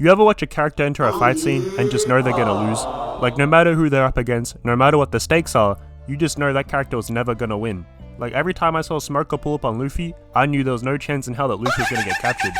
You ever watch a character enter a fight scene and just know they're gonna lose? Like, no matter who they're up against, no matter what the stakes are, you just know that character was never gonna win. Like, every time I saw Smoker pull up on Luffy, I knew there was no chance in hell that Luffy was gonna get captured.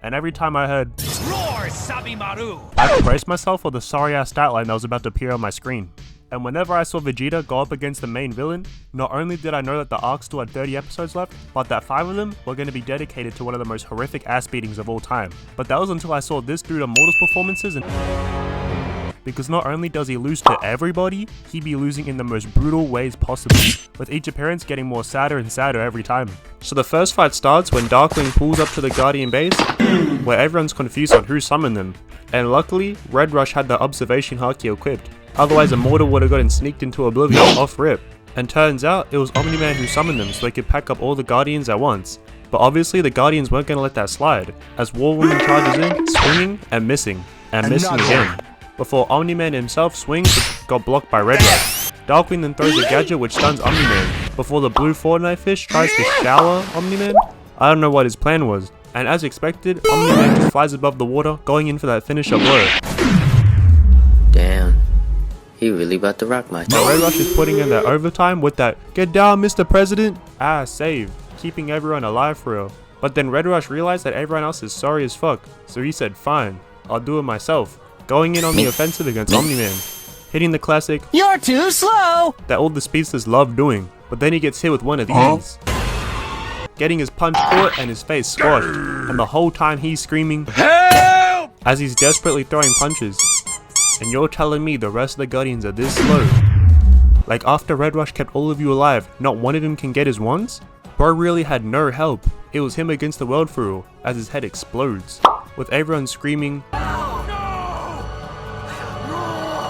And every time I heard "Roar, Sabimaru!" I had to brace myself for the sorry ass stat line that was about to appear on my screen. And whenever I saw Vegeta go up against the main villain, not only did I know that the arc still had 30 episodes left, but that 5 of them were going to be dedicated to one of the most horrific ass beatings of all time. But that was until I saw this dude Immortal's performances, and because not only does he lose to everybody, he be losing in the most brutal ways possible, with each appearance getting more sadder and sadder every time. So the first fight starts when Darkling pulls up to the Guardian base, where everyone's confused on who summoned them, and luckily, Red Rush had the observation haki equipped. Otherwise, Immortal would have gotten sneaked into oblivion off rip. And turns out, it was Omni-Man who summoned them so they could pack up all the Guardians at once. But obviously, the Guardians weren't going to let that slide, as War Woman charges in, swinging and missing again. Before Omni-Man himself swings, but got blocked by Red Rush. Darkwing then throws a gadget which stuns Omni-Man, before the blue Fortnite fish tries to shower Omni-Man. I don't know what his plan was, and as expected, Omni-Man just flies above the water, going in for that finisher blow. Damn. He really about to rock my Now Red Rush is putting in their overtime with that "get down Mr. President" save, keeping everyone alive for real. But then Red Rush realized that everyone else is sorry as fuck, so he said fine, I'll do it myself, going in on the offensive against Omni-Man, hitting the classic "you're too slow" that all the speedsters love doing, but then he gets hit with one of these, getting his punch caught and his face squashed, and the whole time he's screaming "help!" as he's desperately throwing punches. And you're telling me the rest of the Guardians are this slow? Like, after Red Rush kept all of you alive, not one of them can get his wands? Bro really had no help. It was him against the world for real, as his head explodes, with everyone screaming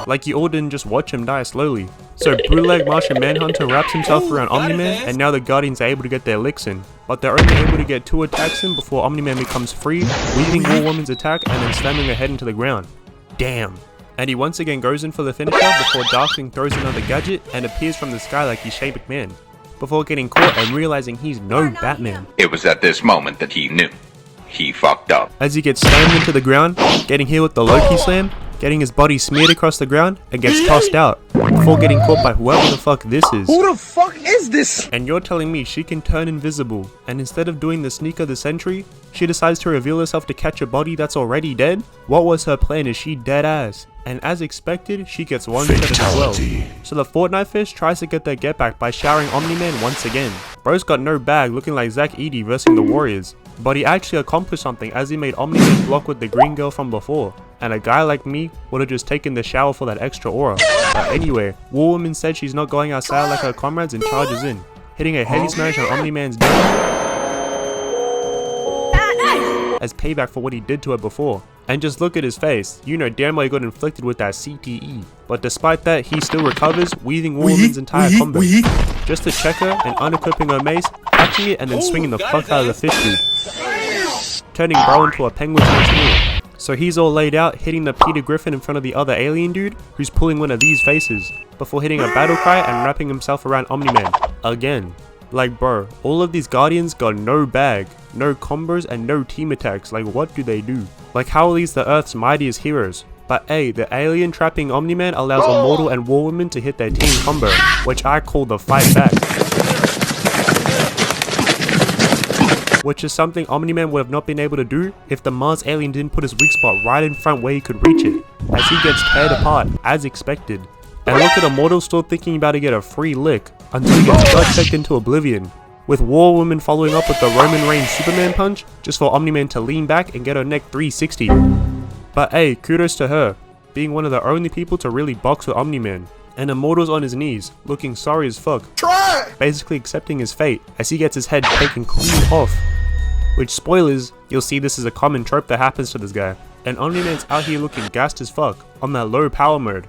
like you all didn't just watch him die slowly. So Bootleg Martian Manhunter wraps himself around Omni-Man, and now the Guardians are able to get their licks in. But they're only able to get 2 attacks in before Omni-Man becomes free, weaving War Woman's attack and then slamming her head into the ground. Damn. And he once again goes in for the finisher before Darkling throws another gadget and appears from the sky like he's Shane McMahon, before getting caught and realizing he's no Batman. It was at this moment that he knew. He fucked up. As he gets slammed into the ground, getting hit with the Loki slam, getting his body smeared across the ground, and gets tossed out, before getting caught by whoever the fuck this is. Who the fuck is this? And you're telling me she can turn invisible, and instead of doing the sneak of the century, she decides to reveal herself to catch a body that's already dead? What was her plan? Is she dead ass? And as expected, she gets one-shotted as well. So the Fortnite fish tries to get their get back by showering Omni-Man once again. Bro's got no bag, looking like Zack Edey versing the Warriors. But he actually accomplished something as he made Omni-Man block with the green girl from before. And a guy like me would have just taken the shower for that extra aura. But anyway, War Woman said she's not going outside like her comrades and charges in, hitting a heavy smash on Omni-Man's neck as payback for what he did to her before. And just look at his face, you know damn well he got inflicted with that CTE. But despite that, he still recovers, weaving War Woman's entire combo, just to check her and unequipping her mace, catching it and then swinging the fuck out of the fish dude, turning Bro into a penguin once more. So he's all laid out, hitting the Peter Griffin in front of the other alien dude, who's pulling one of these faces, before hitting a battle cry and wrapping himself around Omni-Man, again. Like bro, all of these Guardians got no bag, no combos and no team attacks. Like what do they do? Like how are these the Earth's mightiest heroes? But hey, the alien trapping Omni-Man allows Immortal and War Woman to hit their team combo, which I call the fight back. Which is something Omni-Man would have not been able to do if the Mars alien didn't put his weak spot right in front where he could reach it, as he gets teared apart, as expected. And look at Immortal still thinking about to get a free lick, until he gets gut checked into oblivion, with War Woman following up with the Roman Reigns Superman punch, just for Omni-Man to lean back and get her neck 360. But hey, kudos to her, being one of the only people to really box with Omni-Man. And Immortal's on his knees, looking sorry as fuck, basically accepting his fate, as he gets his head taken clean off. Which, spoilers, you'll see this is a common trope that happens to this guy. And Omni-Man's out here looking gassed as fuck, on that low power mode.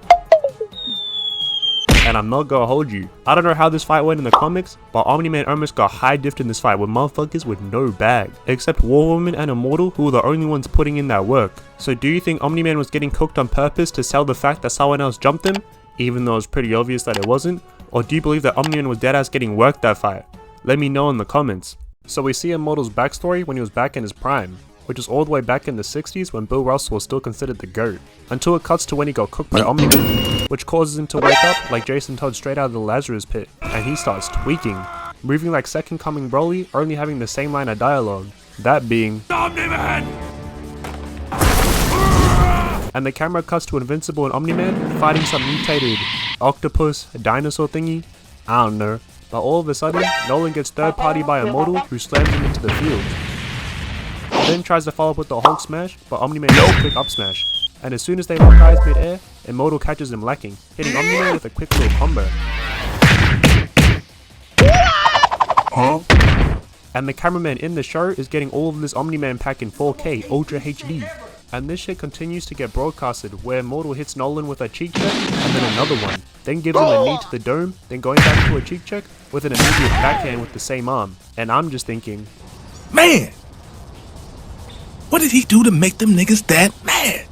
And I'm not gonna hold you, I don't know how this fight went in the comics, but Omni-Man almost got high diffed in this fight with motherfuckers with no bag, except War Woman and Immortal, who were the only ones putting in that work. So do you think Omni-Man was getting cooked on purpose to sell the fact that someone else jumped him, even though it's pretty obvious that it wasn't? Or do you believe that Omni-Man was deadass getting worked that fight? Let me know in the comments. So we see Immortal's backstory when he was back in his prime, which is all the way back in the 60s when Bill Russell was still considered the GOAT, until it cuts to when he got cooked by Omni-Man, which causes him to wake up like Jason Todd straight out of the Lazarus pit, and he starts tweaking, moving like Second Coming Broly, only having the same line of dialogue, that being Omni-Man! And the camera cuts to Invincible and Omni-Man fighting some mutated octopus, dinosaur thingy, I don't know. But all of a sudden, Nolan gets third party by Immortal, who slams him into the field. He then tries to follow up with the Hulk smash, but Omni-Man gets a quick up smash. And as soon as they lock eyes mid-air, Immortal catches him lacking, hitting Omni-Man with a quick little combo. And the cameraman in the show is getting all of this Omni-Man pack in 4K Ultra HD. And this shit continues to get broadcasted, where Immortal hits Nolan with a cheek check, and then another one, then gives him a knee to the dome, then going back to a cheek check, with an immediate backhand with the same arm. And I'm just thinking, man, what did he do to make them niggas that mad?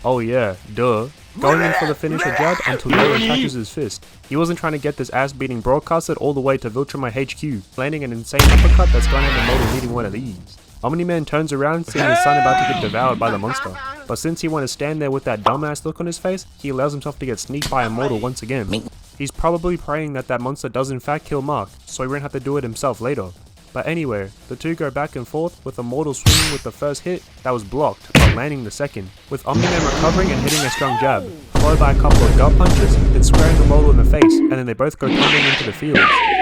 oh yeah, duh. Going in for the finisher jab until Nolan catches his fist. He wasn't trying to get this ass beating broadcasted all the way to Viltrumite HQ, landing an insane uppercut that's gonna have Immortal needing one of these. Omni-Man turns around, seeing his son about to get devoured by the monster, but since he wanted to stand there with that dumbass look on his face, he allows himself to get sneaked by Immortal once again. He's probably praying that that monster does in fact kill Mark, so he won't have to do it himself later. But anyway, the two go back and forth, with Immortal swinging with the first hit that was blocked, but landing the second, with Omni-Man recovering and hitting a strong jab, followed by a couple of gut punches, then squaring Immortal in the face, and then they both go tumbling into the field.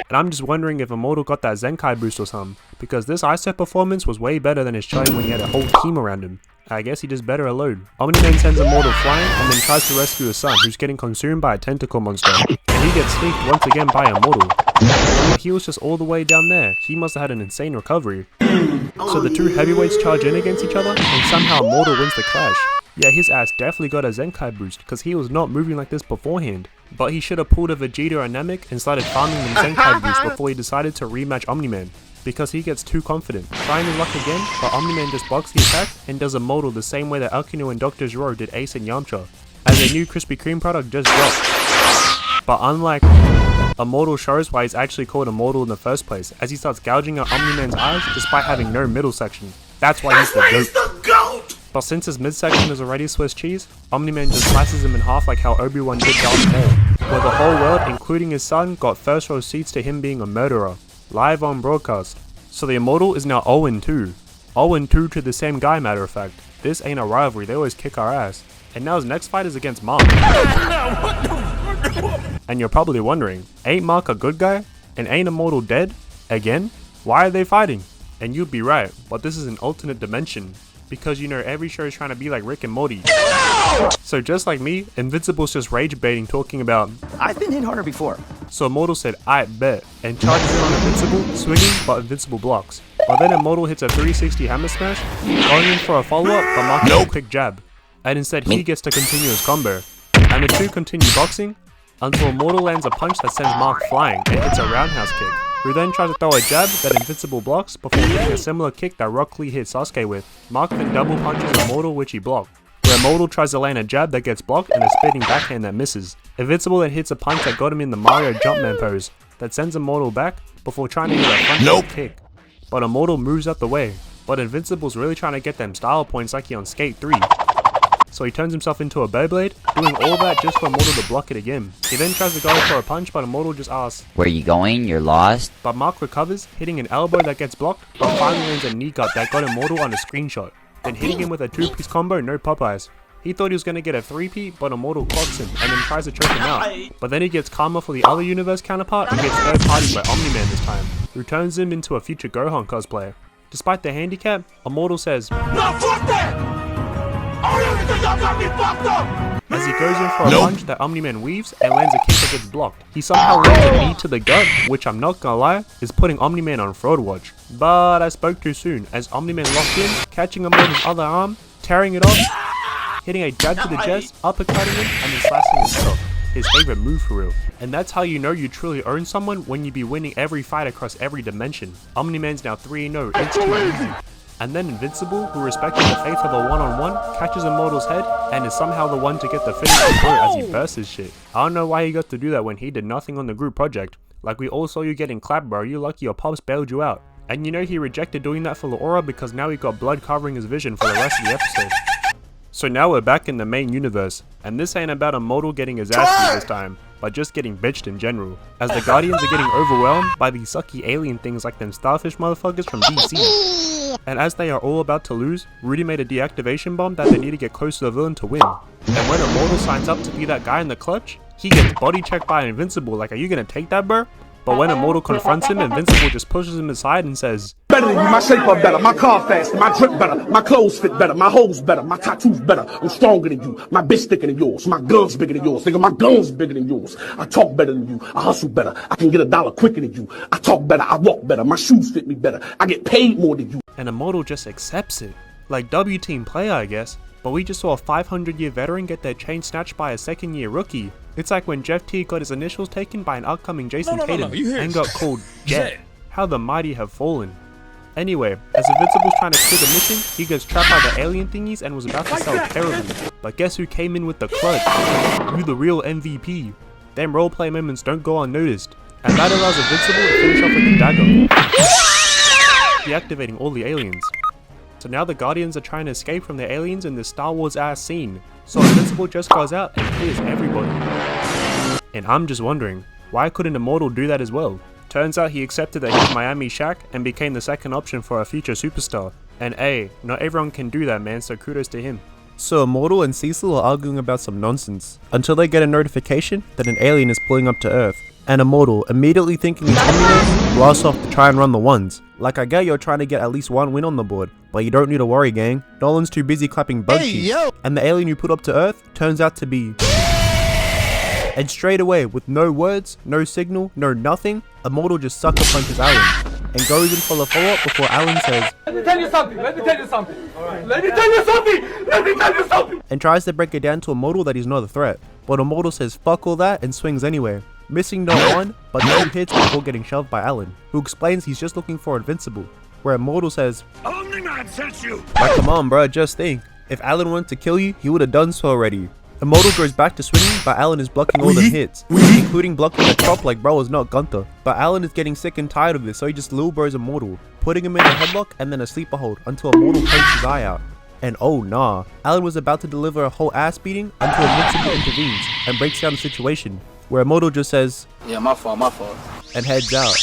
And I'm just wondering if Immortal got that Zenkai boost or something, because this ISET performance was way better than his showing when he had a whole team around him. I guess he just better alone. Omni-Man sends Immortal flying and then tries to rescue his son, who's getting consumed by a tentacle monster, and he gets sneaked once again by Immortal. But he was just all the way down there, he must have had an insane recovery. So the two heavyweights charge in against each other, and somehow Immortal wins the clash. Yeah, his ass definitely got a Zenkai boost, because he was not moving like this beforehand. But he should have pulled a Vegeta or Namek and started farming them Zenkai boost before he decided to rematch Omni-Man, because he gets too confident, trying his luck again, but Omni-Man just blocks the attack and does Immortal the same way that Akino and Dr. Zero did Ace and Yamcha, as a new Krispy Kreme product just dropped. But unlike Immortal shows why he's actually called Immortal in the first place, as he starts gouging out Omni-Man's eyes despite having no middle section. That's why he's the GOAT! But since his midsection is already Swiss cheese, Omni-Man just slices him in half like how Obi-Wan did Darth Maul, where the whole world, including his son, got first row seats to him being a murderer, live on broadcast. So the Immortal is now 0-2. 0-2 to the same guy, matter of fact. This ain't a rivalry, they always kick our ass. And now his next fight is against Mark. And you're probably wondering, ain't Mark a good guy? And ain't Immortal dead? Again? Why are they fighting? And you'd be right, but this is an alternate dimension. Because you know every show is trying to be like Rick and Morty. So just like me, Invincible's just rage baiting, talking about, I've been hit harder before. So Immortal said, I bet, and charges in on Invincible, swinging, but Invincible blocks. But then Immortal hits a 360 hammer smash, going in for a follow-up, but Mark hits a quick jab. And instead he gets to continue his combo. And the two continue boxing, until Immortal lands a punch that sends Mark flying, and hits a roundhouse kick, who then tries to throw a jab that Invincible blocks before hitting a similar kick that Rock Lee hit Sasuke with. Mark then double punches Immortal, which he blocked, where Immortal tries to land a jab that gets blocked and a spinning backhand that misses. Invincible then hits a punch that got him in the Mario Jumpman pose, that sends Immortal back before trying to hit a front kick. But Immortal moves out the way, but Invincible's really trying to get them style points like he on Skate 3. So he turns himself into a Beyblade, doing all that just for Immortal to block it again. He then tries to go for a punch, but Immortal just asks, Where you going? You're lost? But Mark recovers, hitting an elbow that gets blocked, but finally lands a knee gut that got Immortal on a screenshot, then hitting him with a 2-piece combo, no Popeyes. He thought he was going to get a 3-peat, but Immortal clocks him and then tries to choke him out. But then he gets karma for the other universe counterpart and gets third party by Omni-Man this time, who turns him into a future Gohan cosplayer. Despite the handicap, Immortal says, "No, fuck that! As he goes in for a punch that Omni-Man weaves and lands a kick that gets blocked. He somehow lands a knee to the gut, which I'm not gonna lie, is putting Omni-Man on fraud watch. But I spoke too soon, as Omni-Man locked in, catching him on his other arm, tearing it off, hitting a jab to the chest, uppercutting him, and then slicing his head off. His favorite move for real. And that's how you know you truly own someone, when you be winning every fight across every dimension. Omni-Man's now 3-0, it's too easy. And then Invincible, who respected the faith of a one-on-one, catches Immortal's head and is somehow the one to get the finish as he bursts his shit. I don't know why he got to do that when he did nothing on the group project. Like, we all saw you getting clapped, bro. You lucky your pops bailed you out. And you know he rejected doing that for the aura because now he got blood covering his vision for the rest of the episode. So now we're back in the main universe, and this ain't about Immortal getting his ass beat this time, but just getting bitched in general, as the Guardians are getting overwhelmed by these sucky alien things like them starfish motherfuckers from DC. And as they are all about to lose, Rudy made a deactivation bomb that they need to get close to the villain to win. And when Immortal signs up to be that guy in the clutch, he gets body checked by Invincible, like, are you gonna take that, bro? But when Immortal confronts him, Invincible just pushes him aside and says, Better than you, my shape up better, my car faster, my drip better, my clothes fit better, my hoes better, my tattoos better, I'm stronger than you, my bitch thicker than yours, my guns bigger than yours, nigga, my guns bigger than yours, I talk better than you, I hustle better, I can get $1 quicker than you, I talk better, I walk better, my shoes fit me better, I get paid more than you. And Immortal just accepts it. Like W team player, I guess. But we just saw a 500-year veteran get their chain snatched by a second-year rookie. It's like when Jeff T got his initials taken by an upcoming Jason Tatum and got called Jet. How the mighty have fallen. Anyway, as Invincible's trying to clear the mission, he gets trapped by the alien thingies and was about to sell terribly. But guess who came in with the clutch? You the real MVP. Them roleplay moments don't go unnoticed. And that allows Invincible to finish off with the dagger, deactivating all the aliens. So now the Guardians are trying to escape from the aliens in this Star Wars ass scene. So Invincible just goes out and clears everybody. And I'm just wondering, why couldn't Immortal do that as well? Turns out he accepted that he's Miami Shaq and became the second option for a future superstar. And hey, not everyone can do that, man, so kudos to him. So Immortal and Cecil are arguing about some nonsense, until they get a notification that an alien is pulling up to Earth. And Immortal, immediately thinking it's Omni-Man, blasts off to try and run the ones. Like, I get you're trying to get at least one win on the board, but you don't need to worry, gang. Nolan's too busy clapping bug cheeks. And the alien you put up to Earth turns out to be... And straight away, with no words, no signal, no nothing, Immortal just sucker punches Alan, and goes in for the follow-up before Alan says, Let me tell you something, let me tell you something, let me tell you something, let me tell you something, and tries to break it down to Immortal that he's not a threat. But Immortal says fuck all that and swings anyway, missing not one, but 2 hits before getting shoved by Alan, who explains he's just looking for Invincible, where Immortal says, Omni-Man sent you! Like, come on bro, just think, if Alan wanted to kill you, he would have done so already. Immortal goes back to swinging, but Alan is blocking all the hits, including blocking the chop like bro is not Gunther. But Alan is getting sick and tired of this, so he just lil bros Immortal, putting him in a headlock and then a sleeper hold until Immortal pokes his eye out. And oh nah, Alan was about to deliver a whole ass beating until Invincible intervenes and breaks down the situation, where Immortal just says, yeah, my fault, and heads out.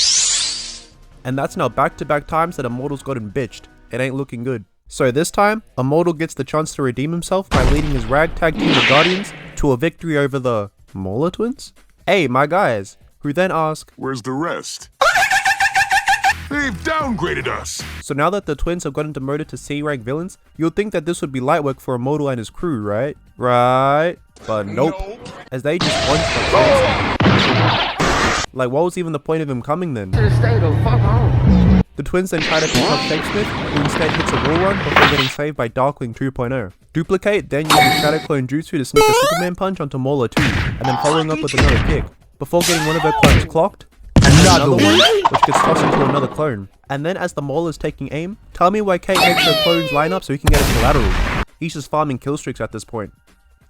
And that's now back-to-back times that Immortal's gotten bitched. It ain't looking good. So this time, Immortal gets the chance to redeem himself by leading his ragtag team of Guardians to a victory over the Mauler Twins? Hey, my guys, who then ask, where's the rest? They've downgraded us! So now that the twins have gotten demoted to C-rank villains, you'd think that this would be light work for Immortal and his crew, right? Right? But nope. As they just punched like, what was even the point of him coming then? The twins then try to pick up Shakespeare, who instead hits a wall run before getting saved by Darkwing 2.0. Duplicate then uses Shadow Clone Jutsu to sneak a Superman punch onto Mauler 2, and then following up with another kick, before getting one of her clones clocked, and another one, which gets tossed into another clone. And then as the Mauler's taking aim, tell me why Kate makes her clones line up so he can get a collateral. He's just farming kill streaks at this point.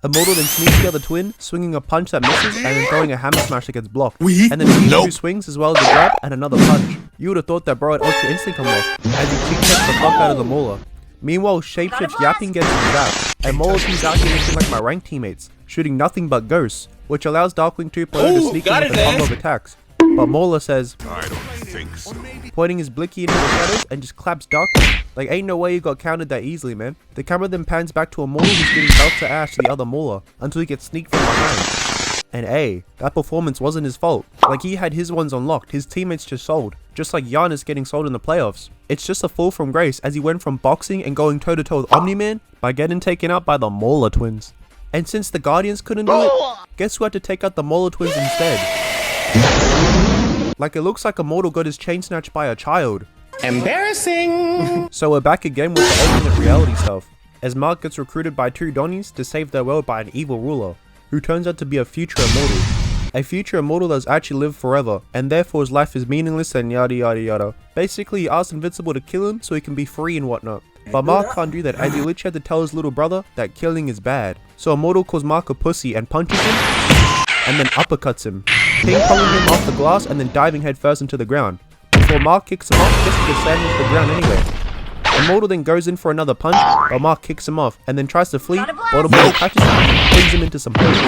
Immortal then sneaks the other twin, swinging a punch that misses and then throwing a hammer smash that gets blocked. And then these 2 swings as well as a grab and another punch. You would have thought that bro had Ultra Instinct unlocked, as he cheek checks the fuck out of the Mauler. Meanwhile, Shapeshift's yapping gets zapped, and Mauler team's out here looking like my rank teammates, shooting nothing but ghosts, which allows Darkwing 2.0 to sneak in with a combo of attacks. But Mauler says, I don't think so. Pointing his blicky into the shadows and just claps Darkwing. Like, ain't no way you got counted that easily, man. The camera then pans back to Immortal who's giving belt to Ash to the other Mauler, until he gets sneaked from behind. And hey, that performance wasn't his fault. Like, he had his ones unlocked, his teammates just sold. Just like Giannis getting sold in the playoffs. It's just a fall from grace as he went from boxing and going toe to toe with Omni-Man by getting taken out by the Mauler Twins. And since the Guardians couldn't do it, guess who had to take out the Mauler Twins instead? Like, it looks like Immortal got his chain snatched by a child. Embarrassing! So we're back again with the alternate reality stuff, as Mark gets recruited by 2 Donnies to save their world by an evil ruler, who turns out to be a future Immortal. A future Immortal that's actually lived forever, and therefore his life is meaningless and yada yada yada. Basically, he asks Invincible to kill him so he can be free and whatnot. But Mark can't do that as he literally had to tell his little brother that killing is bad. So Immortal calls Mark a pussy and punches him, and then uppercuts him, ping-ponging him off the glass and then diving headfirst into the ground, before Mark kicks him off just to get slammed into the ground anyway. Immortal then goes in for another punch, but Mark kicks him off and then tries to flee, but Immortal catches him and brings him into some poses.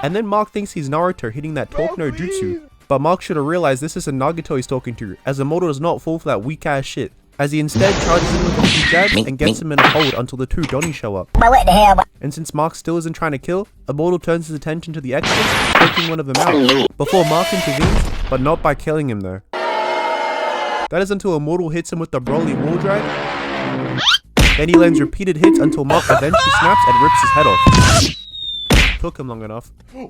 And then Mark thinks he's Naruto hitting that talk no jutsu, but Mark should have realized this is a Nagato he's talking to, as Immortal does not fall for that weak ass shit, as he instead charges in with a few jabs and gets him in a hold until the two Johnnies show up. And since Mark still isn't trying to kill, Immortal turns his attention to the extras, taking one of them out, before Mark intervenes, but not by killing him though. That is until Immortal hits him with the Broly wall drag. Then he lands repeated hits until Mark eventually snaps and rips his head off. Took him long enough. Woo!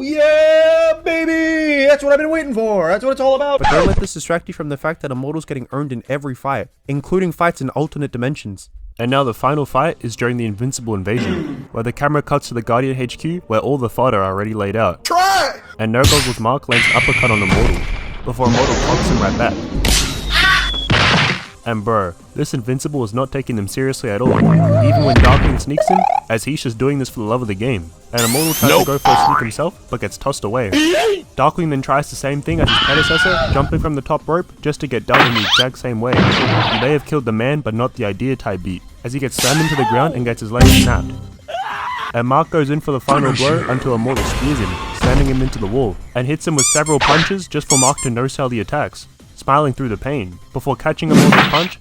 Yeah, baby! That's what I've been waiting for. That's what it's all about. But don't let this distract you from the fact that Immortal's getting earned in every fight, including fights in alternate dimensions. And now the final fight is during the Invincible invasion, where the camera cuts to the Guardian HQ where all the fodder are already laid out. Try! And No Goggles Mark lands an uppercut on Immortal, before Immortal clocks him right back. And bro, this Invincible is not taking them seriously at all, even when Darkling sneaks him, as he's just doing this for the love of the game. And Immortal tries to go for a sneak himself, but gets tossed away. Darkling then tries the same thing as his predecessor, jumping from the top rope just to get done in the exact same way. He may have killed the man, but not the idea type beat, as he gets slammed into the ground and gets his leg snapped. And Mark goes in for the final blow until Immortal spears him, slamming him into the wall, and hits him with several punches just for Mark to no-sell the attacks, smiling through the pain, before catching Immortal's punch,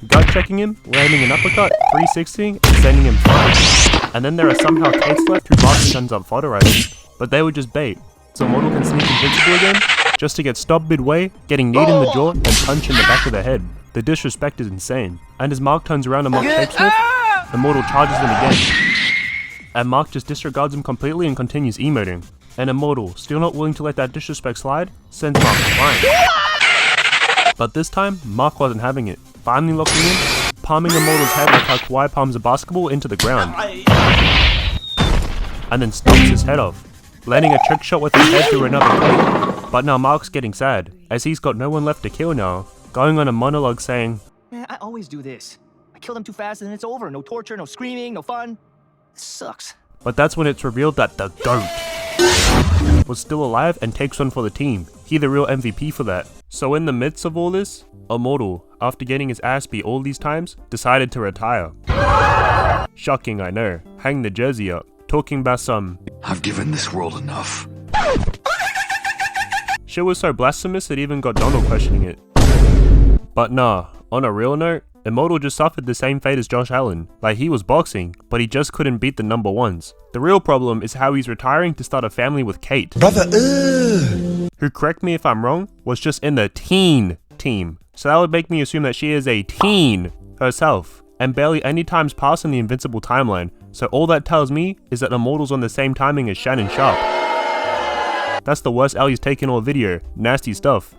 gut checking him, landing an uppercut, 360, and sending him flying. And then there are somehow cakes left who Mark turns up fodderizing, but they were just bait, so Immortal can sneak Invincible again, just to get stopped midway, getting kneed in the jaw and punch in the back of the head. The disrespect is insane, and as Mark turns around and Mark Shapesmith, Immortal charges him again. And Mark just disregards him completely and continues emoting. And Immortal, still not willing to let that disrespect slide, sends Mark flying. But this time, Mark wasn't having it, finally locking in, palming Immortal's head like how Kawhi palms a basketball into the ground. And then stomps his head off, landing a trick shot with his head through another plate. But now Mark's getting sad, as he's got no one left to kill now, going on a monologue saying, "Man, I always do this. I kill them too fast and then it's over. No torture, no screaming, no fun. It sucks." But that's when it's revealed that the GOAT was still alive and takes one for the team. He the real MVP for that. So in the midst of all this, Immortal, after getting his ass beat all these times, decided to retire. Shocking, I know. Hang the jersey up. Talking about some I've given this world enough. shit was so blasphemous it even got Donald questioning it. But nah, on a real note, Immortal just suffered the same fate as Josh Allen. Like, he was boxing, but he just couldn't beat the number ones. The real problem is how he's retiring to start a family with Kate. Brother, Who, correct me if I'm wrong, was just in the teen team. So that would make me assume that she is a teen herself, and barely any times pass in the Invincible timeline. So all that tells me is that Immortal's on the same timing as Shannon Sharp. That's the worst L he's taken all video. Nasty stuff.